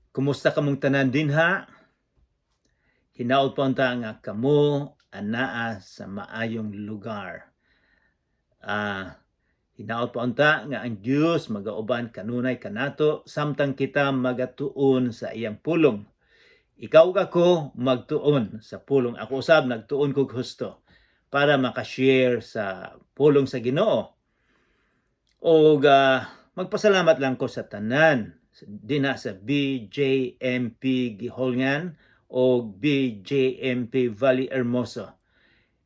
Kumusta kamong tanan dinha? Hinaot pa unta nga kamo anaa sa maayong lugar. Hinaot pa unta nga ang Dios magauban kanunay kanato samtang kita magatuon sa iyang pulong. Ikaw ako magtuon sa pulong. Ako usab nagtuon kog husto para makashare sa pulong sa Ginoo. O magpasalamat lang ko sa tanan dinha sa BJMP Giholngan o BJMP Valley Hermoso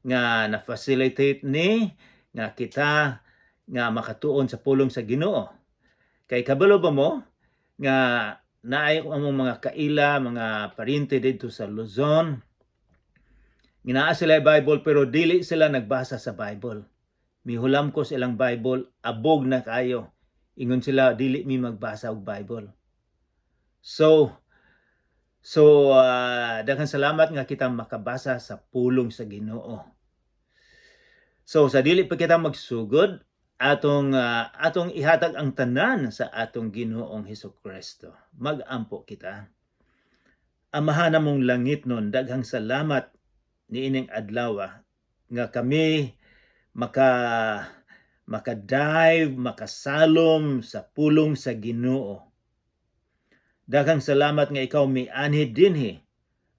nga na-facilitate ni nga kita nga makatuon sa pulong sa Ginoo. Kay kabalo ba mo nga naay among mga kaila, mga paryente dito sa Luzon, ginaa sila Bible pero dili sila nagbasa sa Bible. Mihulam ko sa ilang Bible, abog na kayo. Ingon sila dili mi magbasa og Bible. So daghang salamat nga kita makabasa sa pulong sa Ginoo. So sa dili pa kita magsugod, atong ihatag ang tanan sa atong Ginoong Hesukristo. Magampo kita. Amahan namong langit nun, daghang salamat niining adlaw nga kami maka-dive, makasalom sa pulong sa Ginoo. Daghang salamat nga ikaw mianhi dinhi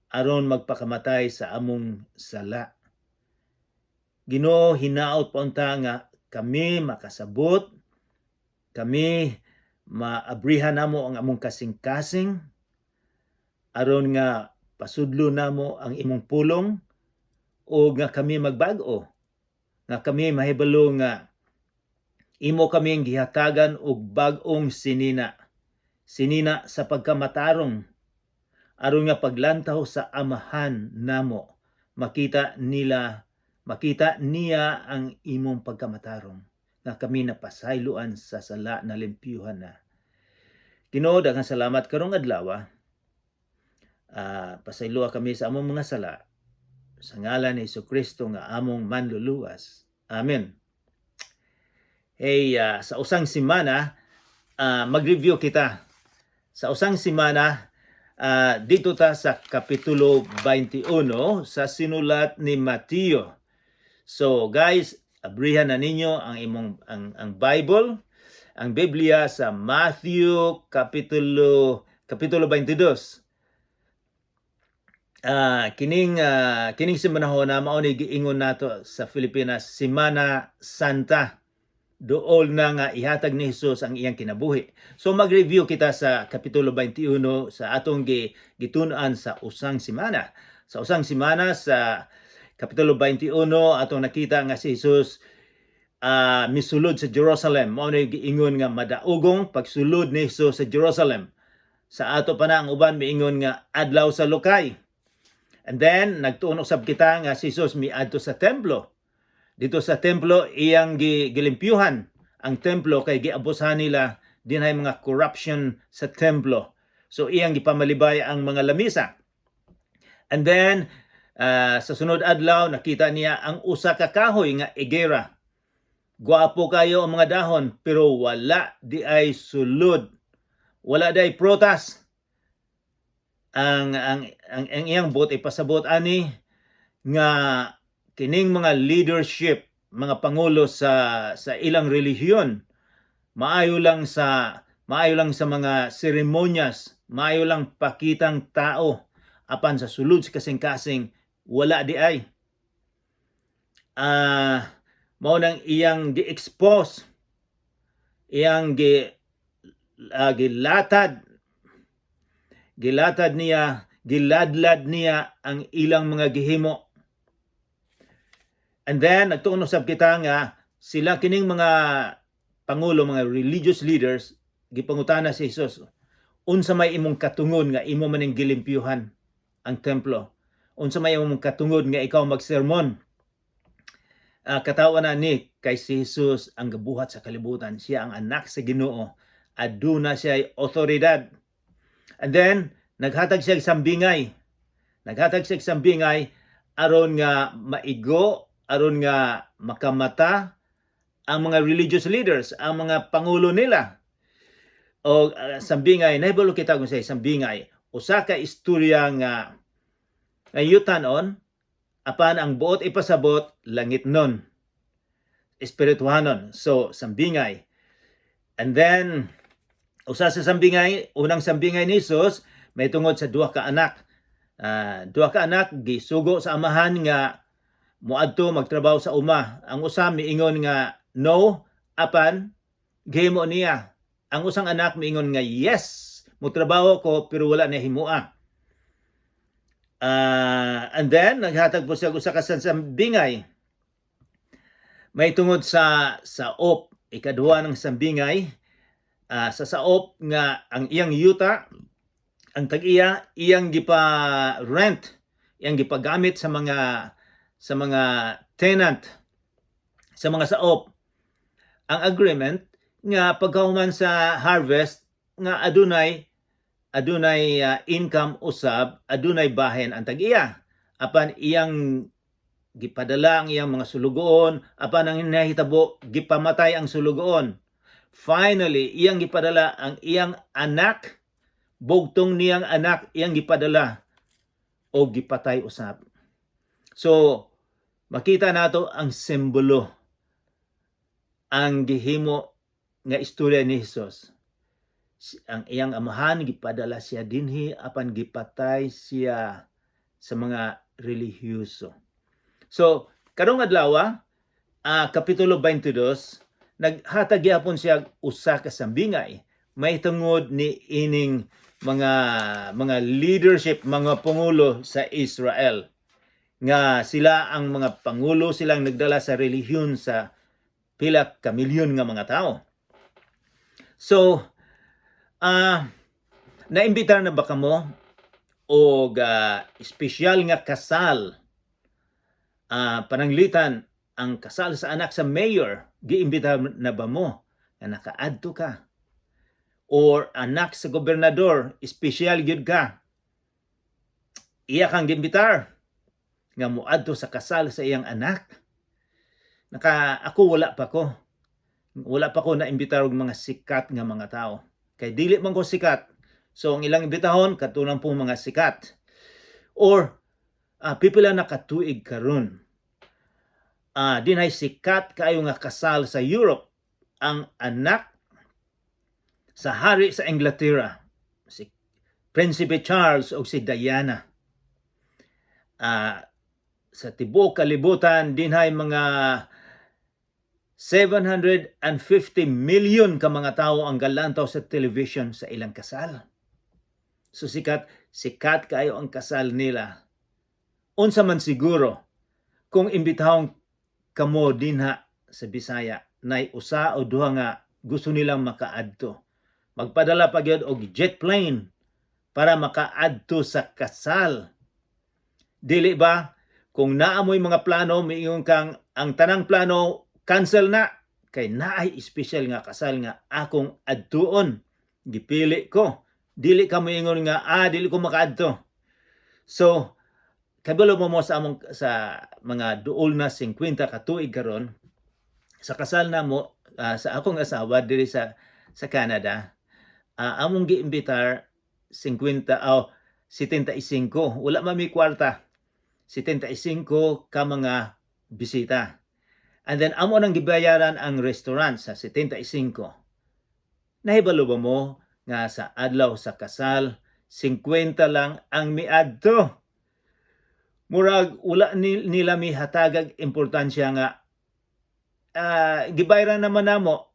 aron magpakamatay sa among sala. Ginoo, hinaot pa unta nga kami makasabot, kami maabrihan namo ang among kasing-kasing aron nga pasudlo namo ang imong pulong o nga kami magbago, nga kami mahibalo nga imo kaming gihatagan og bag-ong sinina sa pagkamatarong aron nga paglantaw sa amahan namo makita niya ang imong pagkamatarong nga kami napasayloan sa sala na limpyuhan na. Ginoo, daghang salamat karong adlaw. Pasayloa kami sa among mga sala sa ngalan ni Hesukristo nga among manluluwas. Amen. Hey, sa usang semana mag-review kita. Sa usang semana dito ta sa kapitulo 21 sa sinulat ni Mateo. So guys, abrihan na ninyo ang imong ang Bible, ang Biblia sa Matthew kapitulo 22. Kining semanahon na mao ni giingon nato sa Pilipinas, Semana Santa. Dool na nga ihatag ni Hesus ang iyang kinabuhi. So mag-review kita sa kapitulo 21 sa atong gitun-an sa usang semana. Sa usang semana sa kapitulo 21 atong nakita nga si Hesus misulod sa Jerusalem. Mao ni giingon nga madaugong pagsulod ni Hesus sa Jerusalem. Sa ato pa na ang uban miingon nga adlaw sa Lukay. And then nagtuon usab kita nga si Hesus miadto sa templo. Dito sa templo iyang gilimpyuhan ang templo kay giabusahan nila dinhay mga corruption sa templo. So iyang gipamalibay ang mga lamisa. And then sa sunod adlaw nakita niya ang usa ka kahoy nga igera. Guwapo kayo ang mga dahon pero wala di ay sulod. Wala di ay prutas. Ang iyang buot ipasabot ani nga kining mga leadership, mga pangulo sa ilang relihiyon, maayo lang sa mga seremonyas, maayo lang pakitang tao, apan sa sulod sa kasing-kasing wala di ay. Mao nang iyang gi-expose, iyang giladlad niya ang ilang mga gihimo. And then nagtuon usab kita nga sila kining mga pangulo, mga religious leaders gipangutana si Hesus, unsa may imong katungod nga imo maning gilimpyuhan ang templo? Unsa may imong katungod nga ikaw magsermon? Katawa na ni kay si Hesus ang gabuhat sa kalibutan, siya ang anak sa Ginoo, aduna siya otoridad. And then naghatag siya sambingay aron nga maigo, aron nga makamata ang mga religious leaders, ang mga pangulo nila. o sambingay nahibalo kita kung sa sambingay usa ka istorya nga yutan-on apan ang buot ipasabot langit nun, espirituhanon. So sambingay. And then usa sa sambingay, unang sambingay ni Jesus may tungod sa duha ka anak. Duha ka anak gisugo sa amahan nga moadto magtrabaho sa uma. Ang usa miingon nga no, apan gihimo niya. Ang usang anak miingon nga yes, motrabaho ko pero wala na himua. And then naghatag po siya usa ka sambingay. May tungod sa saop, ikaduha ng sambingay, sa saop nga ang iyang yuta, ang tag-iya iyang gipa rent, iyang gipagamit sa mga tenant, sa mga saop. Ang agreement nga pagkahuman sa harvest nga adunay income usab, adunay bahin ang tag-iya. Apan iyang gipadala ang iyang mga sulugoon, apan ang hinahitabo gipamatay ang sulugoon. Finally, iyang gipadala ang iyang anak, bugtong niyang anak iyang gipadala o gipatay usab. So makita nato ang simbolo, ang gihimo nga istorya ni Jesus. Ang iyang amahan gipadala siya dinhi apan gipatay siya sa mga relihiyoso. So karong adlaw, kapitulo 22, naghatag gyapon siya usa ka sambingay may tungod ni ining mga leadership, mga pangulo sa Israel nga sila ang mga pangulo, silang nagdala sa relihiyon sa pila ka milyon nga mga tao. So naimbitar na ba kamo og espesyal nga kasal, pananglitan ang kasal sa anak sa mayor, giimbita na ba mo nga nakaadto ka? Or anak sa gobernador, espesyal gyud ka, iya kang giimbitar nga moadto sa kasal sa iyang anak? Ako wala pa ko naimbitar og mga sikat nga mga tao, kay dili man ko sikat. So ang ilang imbitahon katulad po mga sikat, or pipila na katuig karon. Dinay sikat kayo nga kasal sa Europe, ang anak sa hari sa Inglaterra, si Prinsipe Charles o si Diana. Sa tibuok kalibutan dinhay mga 750 million ka mga tao ang galantaw sa television sa ilang kasal. So sikat kayo ang kasal nila. Unsa man siguro kung imbitahon kamo dinha sa Bisaya, nay usa o duha nga gusto nilang makaadto, magpadala pa gyud og jet plane para makaadto sa kasal. Dili ba kung naamoy mga plano, miingon kang ang tanang plano cancel na, kay naay special nga kasal nga akong adtuon, gipili ko. Dili ka moingon nga dili ko makaadto. So kabalo mo sa among sa mga duol na 50 ka tuig karon, sa kasal namo sa akong asawa diri sa Canada, among giimbitar 75 wala man mi kwarta, 75 ka mga bisita. And then amo nang gibayaran ang restaurant sa 75. Nahibalo ba mo nga sa adlaw sa kasal 50 lang ang miadto? Murag wala nila mi hatagag importansya nga gibayaran naman namo.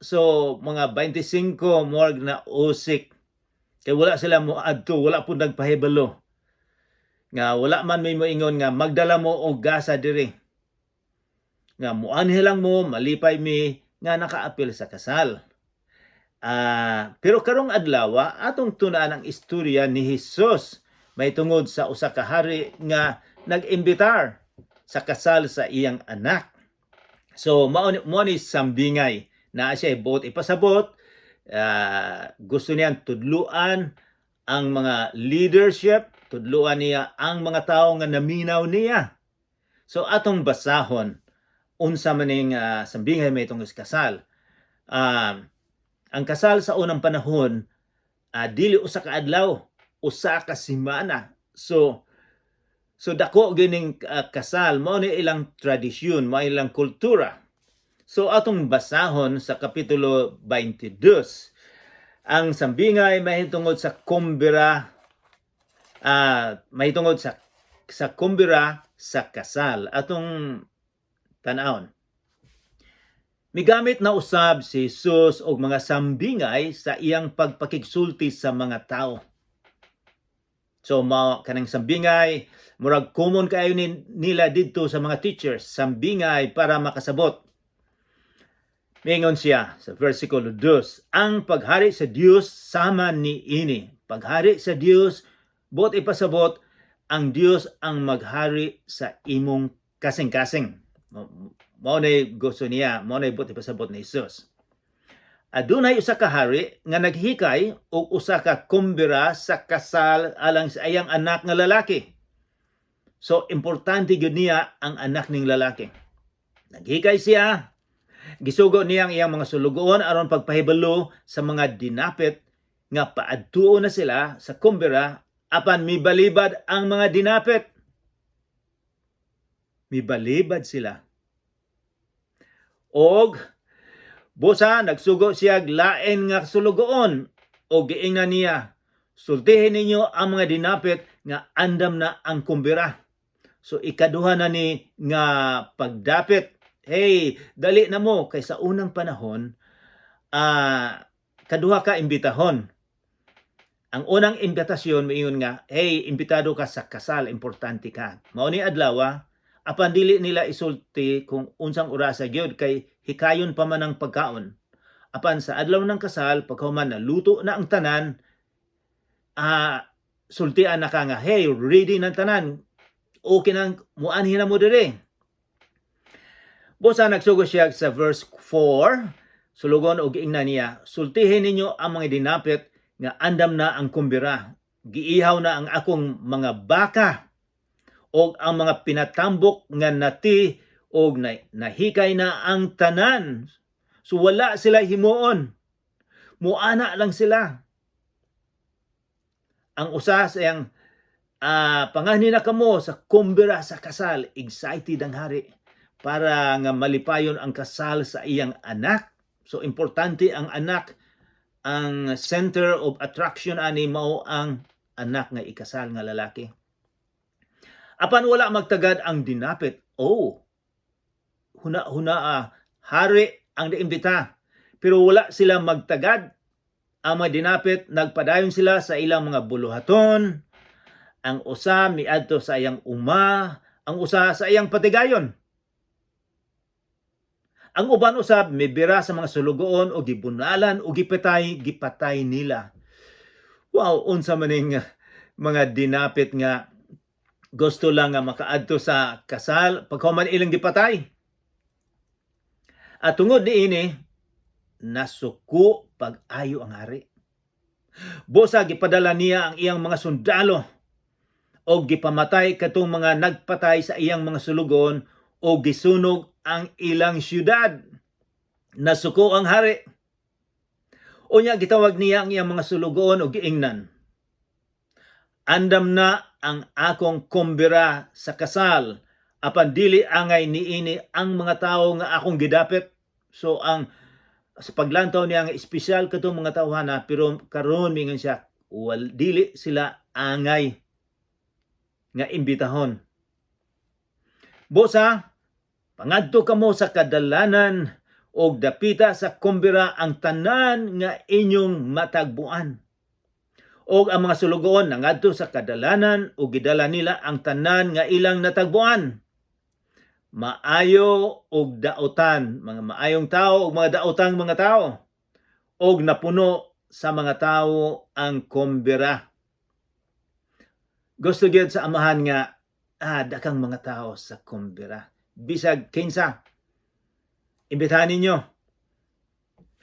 So mga 25 morg na usik, kay wala sila mo adto, wala pud nagpahibalo nga wala man may moingon nga magdala mo og gasa diri, nga muanhi lang mo, malipay mi nga nakaapil sa kasal. Pero karong adlaw atong tunaan ang istorya ni Jesus may tungod sa usa ka hari nga nag-imbitar sa kasal sa iyang anak. So mao ni sambingay na siya buot ipasabot, gusto niyang tudluan ang mga leadership, tudluan niya ang mga tao nga naminaw niya. So atong basahon unsa maning sambingay may tungod sa kasal. Ang kasal sa unang panahon, dili usa ka adlaw, usa ka semana. So dako gining kasal, mao ni ilang tradisyon, mao ilang kultura. So atong basahon sa kapitulo 22, ang sambingay mahitungod sa kumbira, mahitungod sa kumbira sa kasal. Atong tanawon. Migamit na usab si Jesus og mga sambingay sa iyang pagpakigsulti sa mga tao. So kanang sambingay, murag common kayo nila didto sa mga teachers, sambingay para makasabot. Mingon siya sa versikulo 2, ang paghari sa Dios sama ni ini. Paghari sa Dios, bot ipasabot, ang Dios ang maghari sa imong kasing-kasing. Mao nay gusto niya, mao nay bot ipasabot ni Jesus. Adunay usa ka hari nga naghikay og usa ka kumbira sa kasal alang sa iyang anak nga lalaki. So importante gyud niya ang anak ning lalaki. Naghikay siya, gisugo niya ang iyang mga sulugoon aron pagpahibalo sa mga dinapit nga paadtuo na sila sa kumbira apan mibalibad ang mga dinapit. Mibalibad sila. Og busa nagsugo siya lain nga sulugoon o giingnan niya, sultihin ninyo ang mga dinapit nga andam na ang kumbira. So ikaduha na ni nga pagdapit, hey, dali na mo kay sa unang panahon, kaduha ka imbitahon. Ang unang imbitasyon mayon nga, hey, imbitado ka sa kasal, importante ka. Mao ni adlaw, apan dili nila isulti kung unsang orasa gyud kay hikayon pa man ang pagkaon. Apan sa adlaw ng kasal, paghuman naluto na ang tanan, sultian na ka nga, hey, ready na tanan. Okay nang muanhin na mo diri. Busa nagsugo siya sa verse 4, sulugon og giingnan niya, sultihin ninyo ang mga dinapit nga andam na ang kumbira. Giihaw na ang akong mga baka og ang mga pinatambok nga nati og nahikay na ang tanan. So wala sila himuon. Muana lang sila. Ang usa sa iyang panganin na kamo sa kumbira sa kasal, excited ang hari para nga malipayon ang kasal sa iyang anak. So importante ang anak, ang center of attraction ani mao ang anak nga ikasal nga lalaki. Apan wala magtagad ang dinapit. Hari ang naimbita. Pero wala sila magtagad. Ang mga dinapit, nagpadayon sila sa ilang mga buluhaton. Ang usa miadto sa iyang uma, ang usa sa iyang patigayon. Ang uban usab mibira sa mga sulugoon o gibunalan o gipatay nila. Wow, unsa maning mga dinapit nga gusto lang nga makaadto sa kasal paghuman ilang gipatay. At tungod niini, nasuko pag-ayo ang hari. Busa gipadala niya ang iyang mga sundalo o gipamatay katong mga nagpatay sa iyang mga sulugon o gisunog ang ilang syudad. Nasuko ang hari. Unya gitawag niya ang iyang mga sulugon o giingnan, andam na ang akong kumbira sa kasal, apan dili angay niini ang mga tawo nga akong gidapit. So sa paglantaw niya nga espesyal katong mga tawhana, pero karon mingon siya dili sila angay nga imbitahon. Busa pangadto kamo sa kadalanan og dapita sa kumbira ang tanan nga inyong matagbuan. Og ang mga sulugoon nangadto sa kadalanan o gidala nila ang tanan nga ilang natagbuan. Maayo og daotan, mga maayong tao og mga daotang mga tao. Og napuno sa mga tao ang kumbira. Gusto gyud sa amahan nga dakang mga tao sa kumbira. Bisag kinsa, imbitahan ninyo.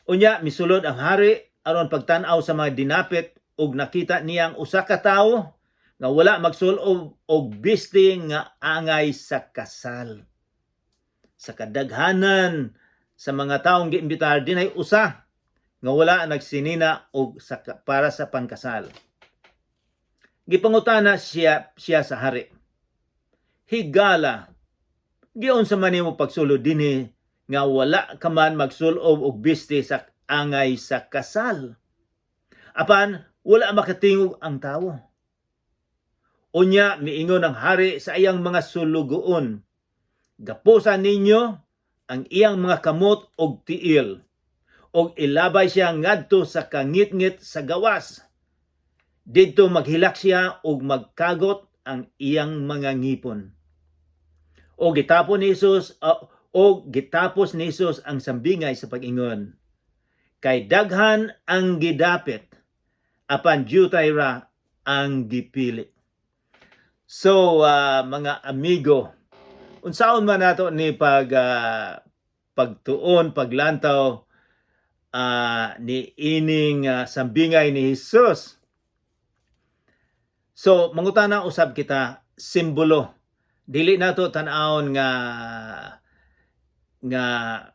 Unya misulod ang hari aron pagtan-aw sa mga dinapit ug nakita niya ang usa ka tawo nga wala magsulob og bisti nga angay sa kasal. Sa kadaghanan sa mga taong giimbitar dinay usa nga wala nagsinina og para sa pangkasal. Gipangutana siya sa hari, higala, giun sa man nimo pagsulod dinhi nga wala ka man magsulob og biste sa angay sa kasal, apan wala makatingog ang tawo. Unya miingon ang hari sa iyang mga sulugoon, gapusan ninyo ang iyang mga kamot og tiil, og ilabay siya ngadto sa kangit-ngit sa gawas. Didto maghilak siya og magkagot ang iyang mga ngipon. O gitapos ni Jesus ang sambingay sa pag-ingon, kay daghan ang gidapit, apan diutay ra ang gipili. So mga amigo, unsaon man nato ni pagtuon, paglantaw ni ining sambingay ni Jesus. So mangutana usab kita, simbolo. Dili nato tan-awon nga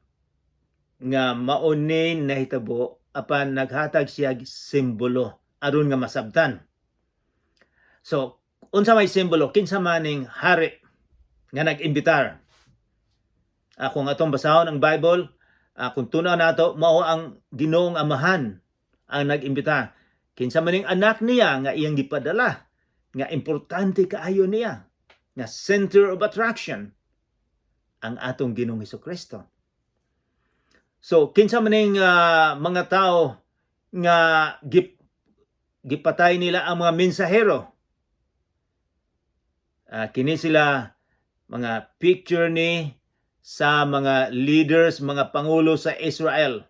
mauni nahitabo, apan naghatag siya simbolo aron nga masabtan. So unsa may simbolo? Kinsa maning hari nga nag-imbitar? Kung atong basahon ang Bible, kung tunaw nato, mao ang Ginoong Amahan ang nag-imbitar. Kinsa maning anak niya nga iyang gipadala, nga importante kaayo niya, nga center of attraction, ang atong Ginoong Hesukristo. So kinsa maning mga tao nga gipatay nila ang mga mensahero, kini sila mga picture ni sa mga leaders, mga pangulo sa Israel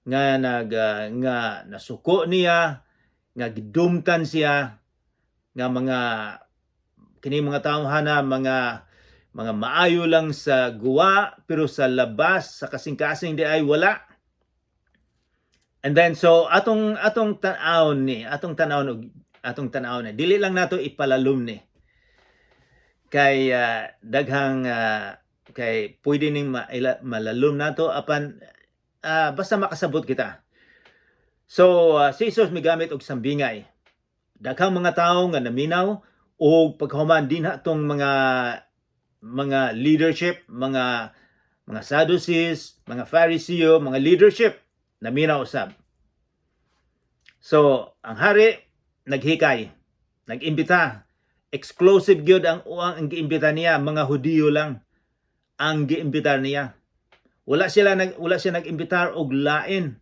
nga nasuko niya, nga gidumtan siya, nga kini mga tawo hana mga maayo lang sa guwa, pero sa labas, sa kasing-kasing di ay wala. And then so atong tan-awon ni dili lang nato ipalalom ni kay daghang kay pwede ning malalom nato, apan basta makasabot kita. So si Jesus migamit og sambingay. Daghang mga tawo nga naminaw og paghuman din atong mga leadership, mga Sadducees, mga Fariseo, mga leadership naminaw usab. So ang hari naghikay, nag-imbita. Exclusive gyud ang giimbita niya, mga Hudiyo lang ang giimbitar niya. Wala siya nag-imbitar og lain.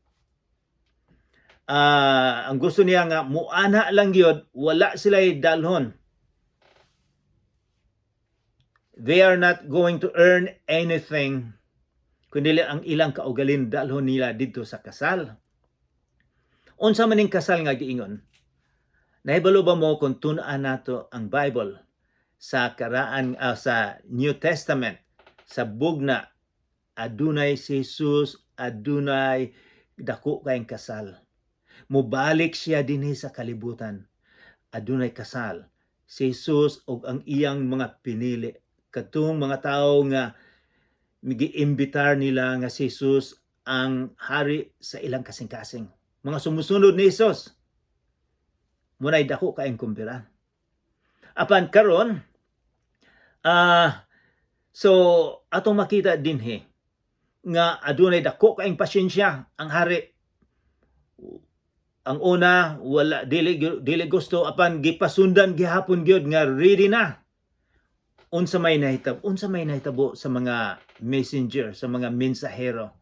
Ang gusto niya nga muana lang gyud, wala sila dalhon. They are not going to earn anything, kundi ang ilang kaugalin dalhon nila dito sa kasal. Unsa man ning kasal nga giingon? Nahibalo ba mo kung tun-an nato ang Bible sa sa New Testament, sa bugna, adunay si Jesus, adunay dako kayong kasal. Mubalik siya dinhi sa kalibutan, adunay kasal si Jesus og ang iyang mga pinili, katong mga tawo nga migi-imbitar nila nga si Jesus ang hari sa ilang kasing-kasing. Mga sumusunod ni Jesus, munay dako kayong kumpira. Apan karon, so atong makita dinhi nga adunay dako kayong pasyensya ang hari. Ang una, wala dili gusto, apan gipasundan gihapon gyud nga ready na. Unsa may nahitabo sa mga messenger, sa mga mensahero,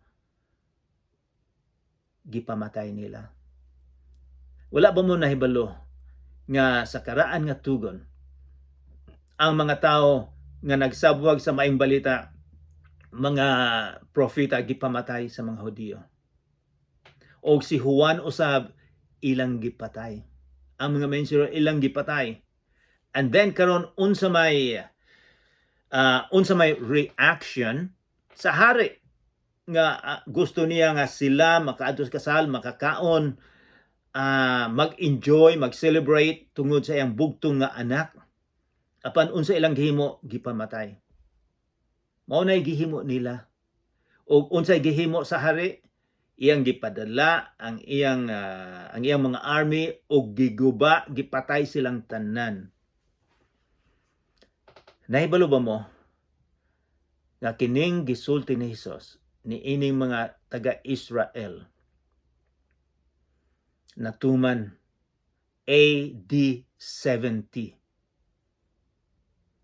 gipamatay nila. Wala ba mo nahibalo nga sa karaan nga tugon, ang mga tao nga nagsabwag sa maayong balita, mga propeta, gipamatay sa mga Hudiyo. O si Juan usab, ilang gipatay. Ang mga messenger ilang gipatay. And then karon unsa may reaction sa hari nga gusto niya nga sila makaadto sa kasal, makakaon, mag-enjoy, mag-celebrate tungod sa iyang bugtong nga anak. Apan unsa ilang gihimo, gipamatay. Mao nay gihimo nila. Og unsay gihimo sa hari, iyang gipadala ang iyang mga army og giguba, gipatay silang tanan. Nahibalo ba mo nga kining gisulti ni Hesus ni ining mga taga-Israel natuman AD 70,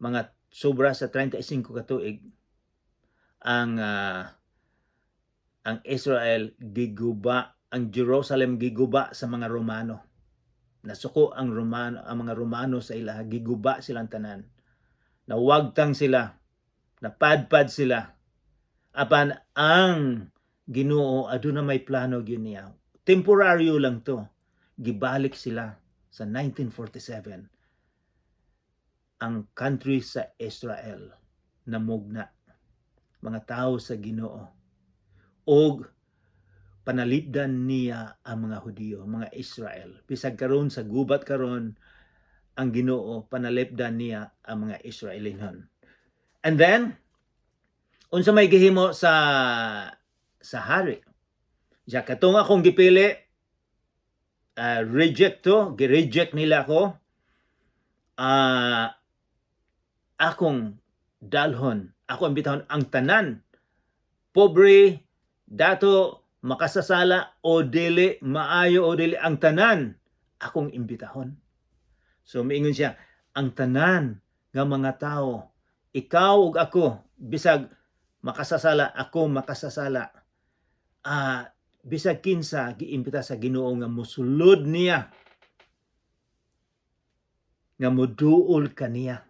mga sobra sa 35 ka tuig ang Israel giguba, ang Jerusalem giguba sa mga Romano. Nasuko ang mga Romano sa ila, giguba silang tanan. Nawagtang sila, napadpad sila. Apan ang Ginoo aduna may plano gyud niya. Temporaryo lang to. Gibalik sila sa 1947. Ang country sa Israel namugna, mga tao sa Ginoo, og panalipdan niya ang mga Hudiyo, mga Israel. Bisag karon sa gubat karon, ang Ginoo panalipdan niya ang mga Israelinon. And then unsa may gihimo sa hari? Diya katong akong gipili, gi-reject nila ako. Akong dalhon, ako imbitahon ang tanan, pobre, dato, makasasala o dili, maayo o dili, ang tanan, akong imbitahon. So miingon siya, ang tanan nga mga tao, ikaw ug ako, bisag makasasala, ako makasasala, bisag kinsa giimbita sa Ginoo nga mosulod niya, nga moduol kaniya.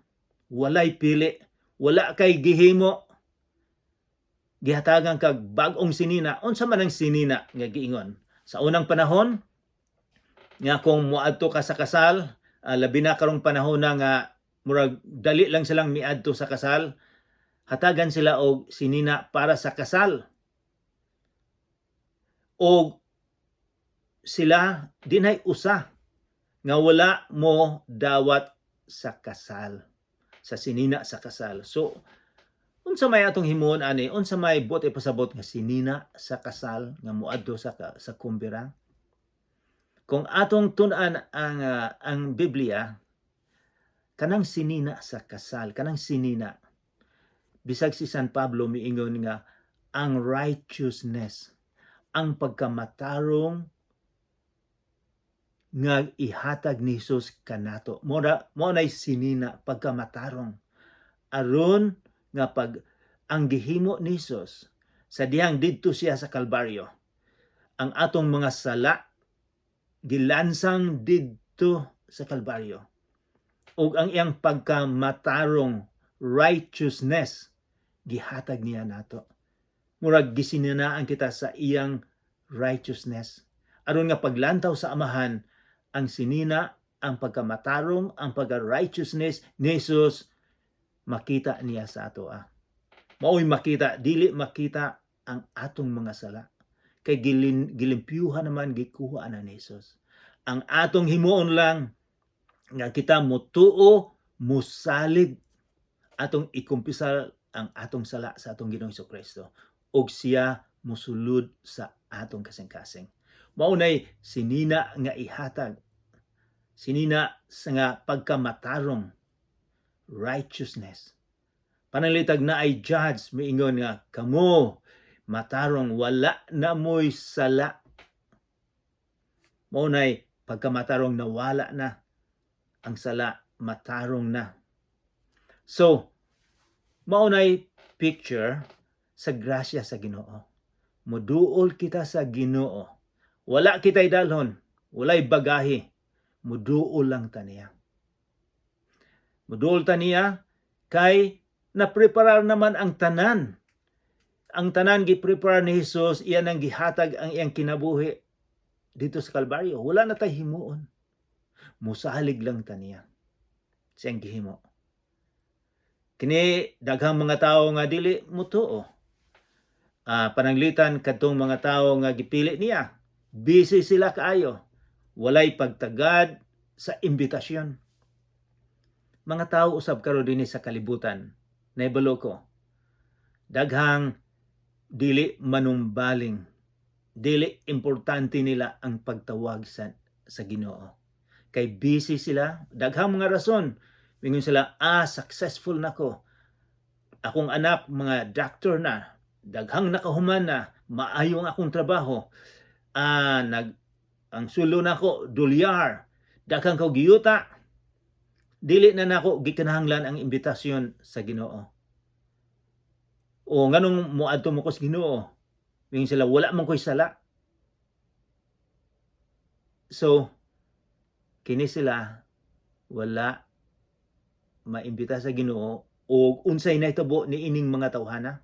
Walay pili, wala kay gihimo, gihatagan kag bag-ong sinina. Unsa man ang sinina nga giingon? Sa unang panahon, nga kung muadto ka sa kasal, labi na karong panahon na nga murag dali lang silang miadto sa kasal, hatagan sila og sinina para sa kasal. Og sila dinay usa nga wala mo dawat sa kasal, sa sinina sa kasal. So unsa may atong himuon ani, unsa may buot pasabot nga sinina sa kasal nga muadto sa kumbira? Kung atong tun-an ang Biblia, kanang sinina sa kasal, kanang sinina, bisag si San Pablo miingon nga ang righteousness, ang pagkamatarong nga ihatag ni Jesus kanato. Mo nay sinina, pagkamatarong. Aron nga pag ang gihimo ni Jesus sa dihang didto siya sa Kalbaryo, ang atong mga sala gilansang didto sa Kalbaryo, ug ang iyang pagkamatarong righteousness gihatag niya nato. Murag gisininaan kita sa iyang righteousness, aron nga paglantaw sa amahan, ang sinina, ang pagkamatarong, ang pagka-righteousness ni Jesus makita niya sa ato. Mao'y makita, dili makita ang atong mga sala. Kay gilimpyuhan naman, gikuha na ni Jesus. Ang atong himuon lang nga kita mutuo, musalig, atong ikumpisal ang atong sala sa atong Ginoong Jesucristo, og siya musulod sa atong kasing-kasing. Maunay sinina nga ihatag, sinina sa nga pagkamatarong, righteousness. Panalitag na ay judge, miingon nga kamo matarong, wala na mo'y sala. Maunay pagkamatarong na wala na ang sala, matarong na. So maunay picture sa grasya sa Ginoo. Muduol kita sa Ginoo. Wala kitay dalhon, walay bagahe. Muduol lang taniya. Muduol taniya kay napreparar naman ang tanan. Ang tanan giprepare ni Jesus, iyan ang gihatag ang iyang kinabuhi dito sa Kalbaryo. Wala na tay himuon. Musalig lang taniya. Siyang gihimo. Kini daghang mga tawo nga dili mutuo. Pananglitan kadtong mga tawo nga gipili niya. Busy sila kaayo. Walay pagtagad sa imbitasyon. Mga tawo usab karon dinhi sa kalibutan, naibalo ko, daghang dili manumbaling dili importante nila ang pagtawag sa Ginoo. Kay busy sila, daghang mga rason. Mingon sila, successful na ko. Akong anak, mga doctor na, daghang nakahuman na, maayo ang akong trabaho. Ang sulo na ko, dolyar, daghang ko giyuta. Dili na nako gikinahanglan ang imbitasyon sa Ginoo. O nganong moadto mo ko sa Ginoo? Mingon sila, wala man ko'y sala. So, kini sila wala maimbita sa Ginoo o unsay nahitabo ni ining mga tawhana.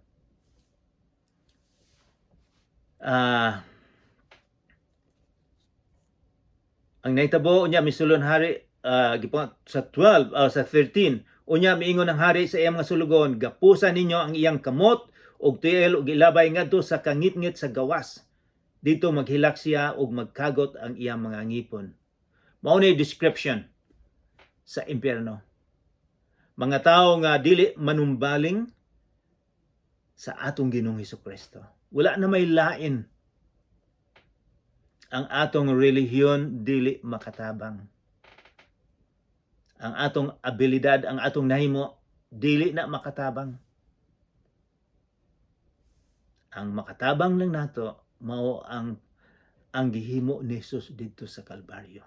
Ang nahitabo unya misulon hari sa 12 sa 13 unya miingon ang hari sa iyang mga sulugon, gapusan ninyo ang iyang kamot og tiil og ilabay ngadto sa kangitngit sa gawas. Dito maghilak siya og magkagot ang iyang mga ngipon. Mao ni description sa impyerno. Mga tao nga dili manumbaling sa atong Ginoong Hesukristo. Wala na may lain. Ang atong relihiyon dili makatabang. Ang atong abilidad, ang atong nahimo dili na makatabang. Ang makatabang lang nato mao ang gihimo ni Jesus dito sa Kalbaryo.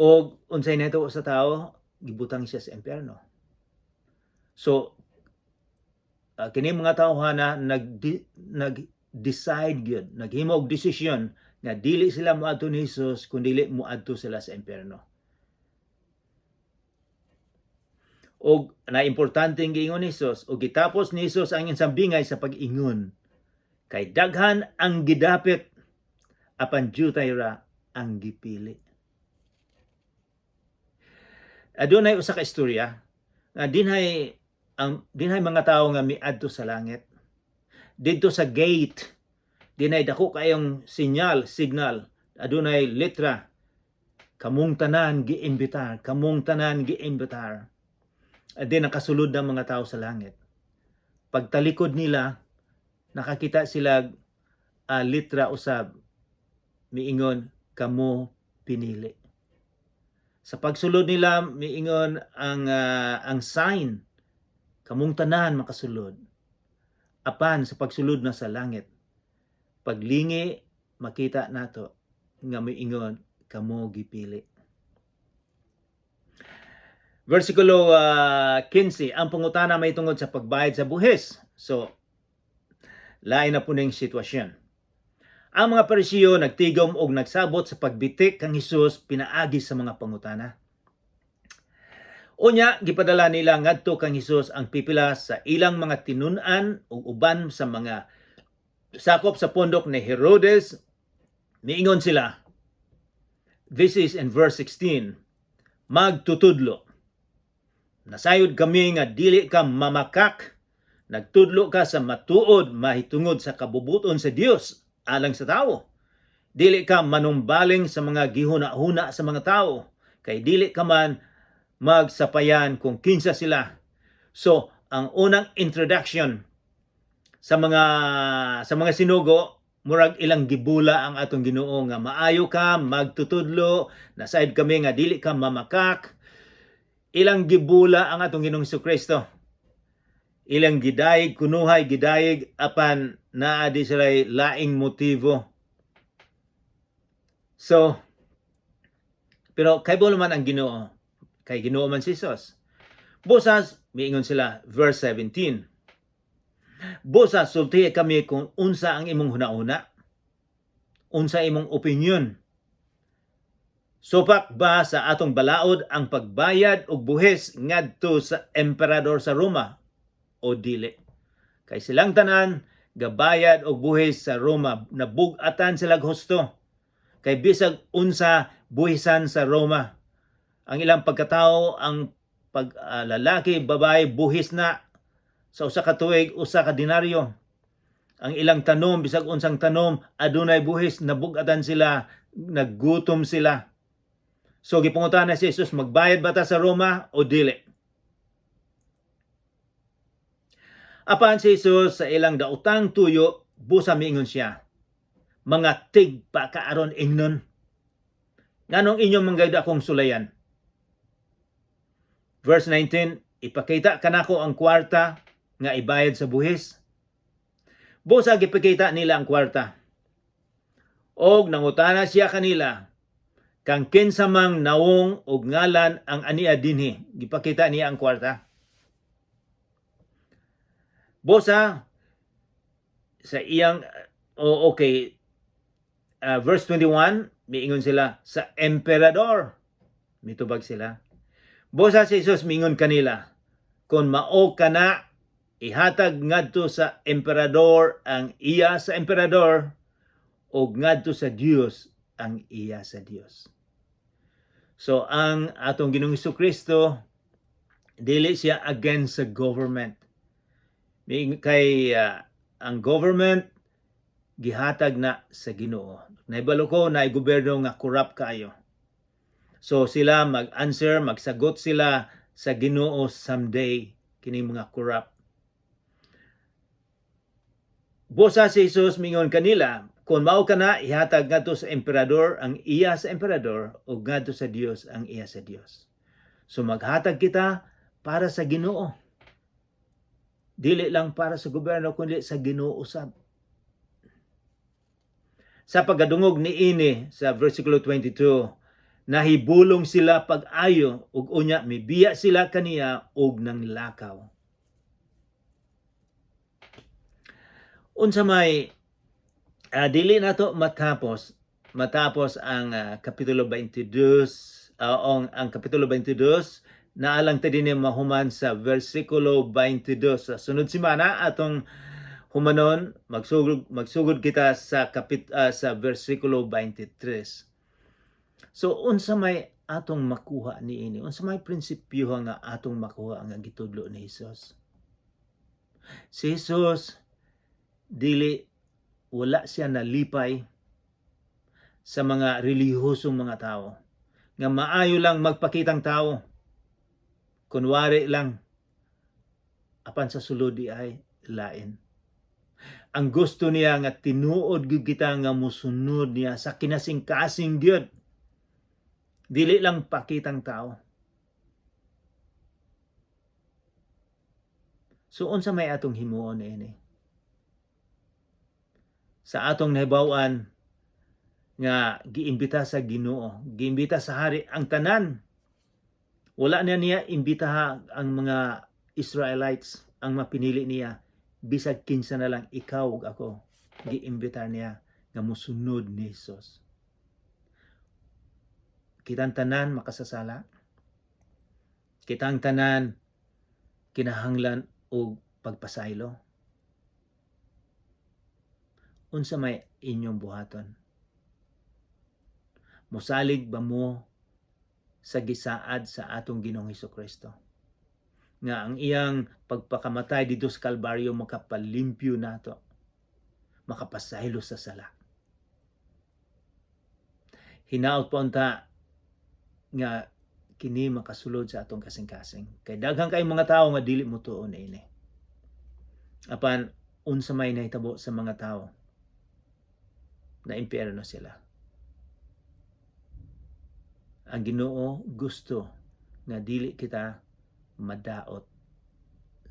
O unsay nato sa tao, gibutang siya sa impyerno. So kini mga tawhana nag-decide gyud, naghimo og desisyon nga dili sila moadto ni Jesus kundi dili moadto sila sa impyerno. Og na importante ang giingon ni Jesus, og gitapos ni Jesus ang iyang sambingay sa pag-ingon, kay daghan ang gidapit apan jutay ra ang gipili. Adunay usa ka istorya nga dinhay mga tawo nga miadto sa langit. Didto sa gate, dinhay dako kayong signal, adunay letra. Kamong tanan giimbitar. At din nakasulod ng mga tao sa langit. Pagtalikod nila, nakakita sila litra usab miingon, kamo pinili. Sa pagsulod nila miingon ang sign, kamong tanan makasulod. Apan sa pagsulod na sa langit, paglingi makita nato nga miingon, kamo gipili. Versikulo 15, ang pangutana may tungod sa pagbayad sa buhis. So, lain na po ning sitwasyon. Ang mga Parisiyo nagtigom og nagsabot sa pagbitik kang Hesus pinaagi sa mga pangutana. Unya, gipadala nila ngadto kang Hesus ang pipila sa ilang mga tinun-an ug uban sa mga sakop sa pondok ni Herodes. Miingon sila, this is in verse 16, magtutudlo. Nasayod kami nga dili ka mamakak, nagtudlo ka sa matuod mahitungod sa kabubuton sa Dios alang sa tao. Dili ka manumbaling sa mga gihuna-huna sa mga tao, kay dili ka man magsapayan kung kinsa sila. So, ang unang introduction sa mga sinugo, murag ilang gibula ang atong Ginoo nga maayo ka magtutudlo, nasayod kami nga dili ka mamakak. Ilang gibula ang atong Ginoong Hesukristo. Ilang gidayeg, kunuhay, gidayeg, apan naa di sila laing motibo. So, pero kay bolo man ang Ginoo, kay Ginoo man si Jesus. Busas, miingon sila, verse 17. Busas, sulti kami kung unsa ang imong hunauna, unsa imong opinion. Supak ba sa atong balaod ang pagbayad og buhis ngadto sa emperador sa Roma o dili? Kay silang tanan gabayad og buhis sa Roma, nabug-atan sila husto. Kay bisag unsa buhisan sa Roma. Ang ilang pagkatao, ang lalaki, babae, buhis na sa usa ka tuig, usa ka denaryo. Ang ilang tanom, bisag unsang tanom, adunay buhis, nabug-atan sila, naggutom sila. So, gipangutan na si Jesus, magbayad ba ta sa Roma o dili? Apan si Jesus sa ilang daotang tuyo, busa miingon siya, mga tig pa kaaron ingnon. Nganong inyong manggayud akong sulayan? Verse 19, ipakita kanako ang kwarta nga ibayad sa buhis. Busa gipakita nila ang kwarta. Og nangutana siya kanila, kang kinsa mang nawong og ngalan ang ania dinhi. Gipakita niya ang kwarta. Busa sa iyang verse 21, miingon sila sa emperador. Mitubag sila. Busa si Jesus miingon kanila, kung mao kana ihatag ngadto sa emperador ang iya sa emperador, og ngadto sa Dios ang iya sa Dios. So ang atong Ginoong Hesukristo dili siya against sa government. Kay ang government gihatag na sa Ginoo. Naibalo ko na gobyerno nga corrupt kaayo. So sila mag-answer, magsagot sila sa Ginoo someday kini mga corrupt. Busa si Jesus mingon kanila, kung mao kana ihatag ngadto sa emperador ang iya sa emperador ug ngadto sa Dios ang iya sa Dios. So maghatag kita para sa Ginoo. Dili lang para sa gobyerno kundi sa Ginoo usab. Sa pagdungog niini sa versikulo 22, nahibulong sila pag-ayo ug unya mibiya sila kaniya og nang lakaw. Unsa may dili nato matapos ang kapitulo 22 ang kapitulo 22 naalang ta dinhi mahuman sa versikulo 22 sa sunod semana atong humanon magsugod kita sa sa versikulo 23. So unsa may atong makuha niini? Unsa may prinsipyo nga atong makuha nga gitudlo ni Hesus? Si Hesus wala siya nalipay sa mga relihiyosong mga tao nga maayo lang magpakitang tao, kunwari lang, apan sa sulod ay lain. Ang gusto niya nga tinuod gyud kita nga mosunod niya sa kinasing-kasing Dios, dili lang pakitang tao. So unsa may atong himuon ini? Sa atong nahibaw-an nga giimbita sa Ginoo, giimbita sa hari ang tanan. Wala na niya imbitaha ang mga Israelites ang mapinili niya, bisag kinsa na lang ikaw ug ako. Giimbitar niya nga mosunod ni Hesus. Kitang tanan makasasala. Kitang tanan kinahanglan og pagpasaylo. Unsa may inyong buhaton? Mosalig ba mo sa gisaad sa atong Ginoong Hesukristo? Nga ang iyang pagpakamatay dito sa Kalbaryo makapalimpyo nato, makapasaylo sa sala. Hinaot pa unta nga kini makasulod sa atong kasing-kasing. Kay daghang kay mga tao nga dili mo tuon ini. Apan unsa may nahitabo sa mga tao na impyerno sila. Ang Ginoo gusto nga dili kita madaot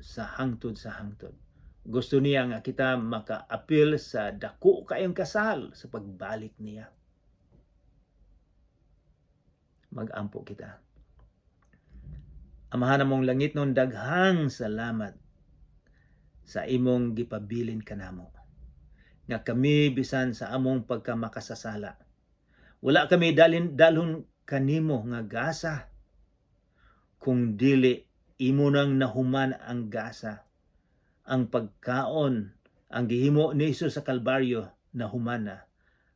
sa hangtod. Gusto niya nga kita maka-apil sa dako kayong kasal sa pagbalik niya. Mag-ampo kita. Amahan namong langit non, daghang salamat sa imong gipabilin kanamo. Nga kami bisan sa among pagkamakasasala, wala kami dalhon kanimo nga gasa, kung dili imo nang nahuman ang gasa, ang pagkaon, ang gihimo ni Jesus sa Kalbaryo nahuman na.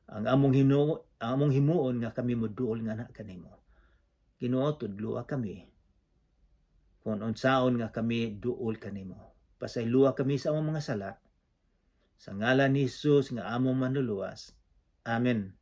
Ang among himuon nga kami moduol nga na kanimo. Ginoo, tudloa kami kung unsaon nga kami duol kanimo. Pasayloa kami sa among mga sala, sa ngalan ni Jesus nga among manluluwas. Amen.